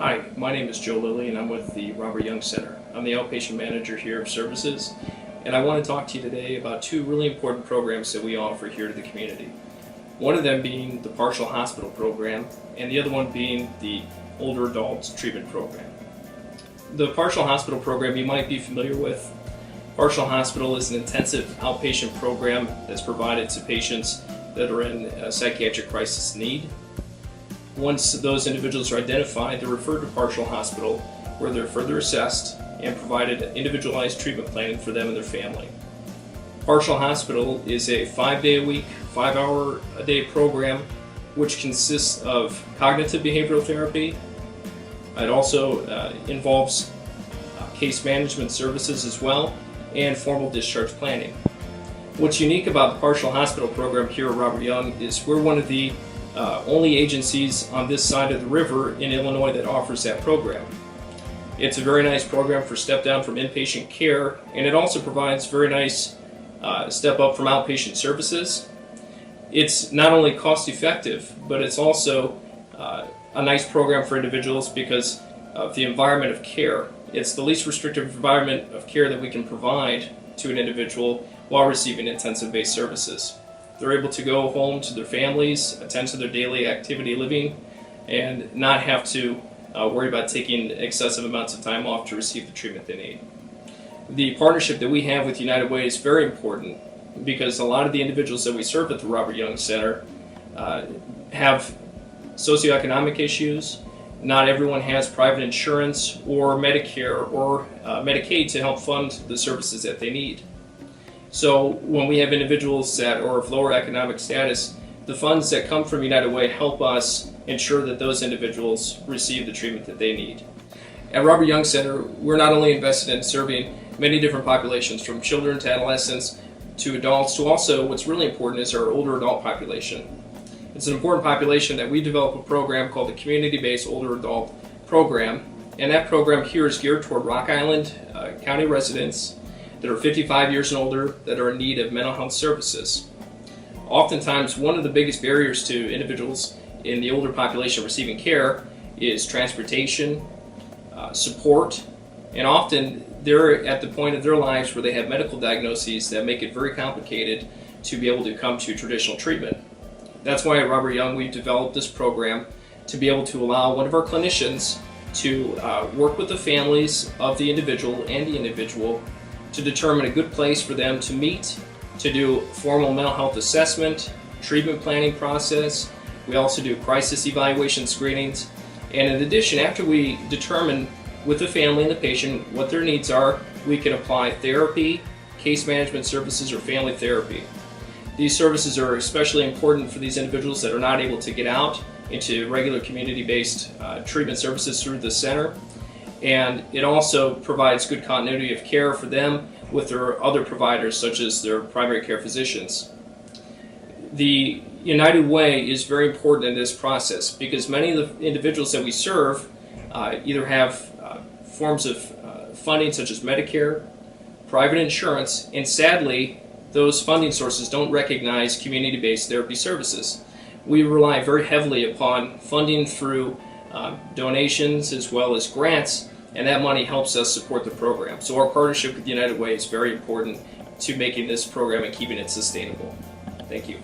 Hi, my name is Joe Lilly and I'm with the Robert Young Center. I'm the outpatient manager here of services, and I want to talk to you today about two really important programs that we offer here to the community. One of them being the partial hospital program, and the other one being the older adults treatment program. The partial hospital program you might be familiar with. Partial hospital is an intensive outpatient program that's provided to patients that are in a psychiatric crisis need. Once those individuals are identified, they're referred to partial hospital, where they're further assessed and provided individualized treatment planning for them and their family. Partial hospital is a 5-day-a-week, 5-hour-a-day program which consists of cognitive behavioral therapy. It also involves case management services as well, and formal discharge planning. What's unique about the partial hospital program here at Robert Young is we're one of the only agencies on this side of the river in Illinois that offers that program. It's a very nice program for step down from inpatient care, and it also provides very nice step up from outpatient services. It's not only cost effective, but it's also a nice program for individuals because of the environment of care. It's the least restrictive environment of care that we can provide to an individual while receiving intensive-based services. They're able to go home to their families, attend to their daily activity living, and not have to worry about taking excessive amounts of time off to receive the treatment they need. The partnership that we have with United Way is very important because a lot of the individuals that we serve at the Robert Young Center have socioeconomic issues. Not everyone has private insurance or Medicare or Medicaid to help fund the services that they need. So when we have individuals that are of lower economic status, the funds that come from United Way help us ensure that those individuals receive the treatment that they need. At Robert Young Center, we're not only invested in serving many different populations, from children to adolescents to adults, to also what's really important is our older adult population. It's an important population that we develop a program called the Community-Based Older Adult Program, and that program here is geared toward Rock Island County residents that are 55 years and older that are in need of mental health services. Oftentimes, one of the biggest barriers to individuals in the older population receiving care is transportation, support, and often they're at the point of their lives where they have medical diagnoses that make it very complicated to be able to come to traditional treatment. That's why at Robert Young we've developed this program to be able to allow one of our clinicians to work with the families of the individual and the individual to determine a good place for them to meet, to do formal mental health assessment, treatment planning process. We also do crisis evaluation screenings. And in addition, after we determine with the family and the patient what their needs are, we can apply therapy, case management services, or family therapy. These services are especially important for these individuals that are not able to get out into regular community-based treatment services through the center. And it also provides good continuity of care for them with their other providers, such as their primary care physicians. The United Way is very important in this process because many of the individuals that we serve either have forms of funding such as Medicare, private insurance, and sadly, those funding sources don't recognize community-based therapy services. We rely very heavily upon funding through donations as well as grants, and that money helps us support the program. So our partnership with United Way is very important to making this program and keeping it sustainable. Thank you.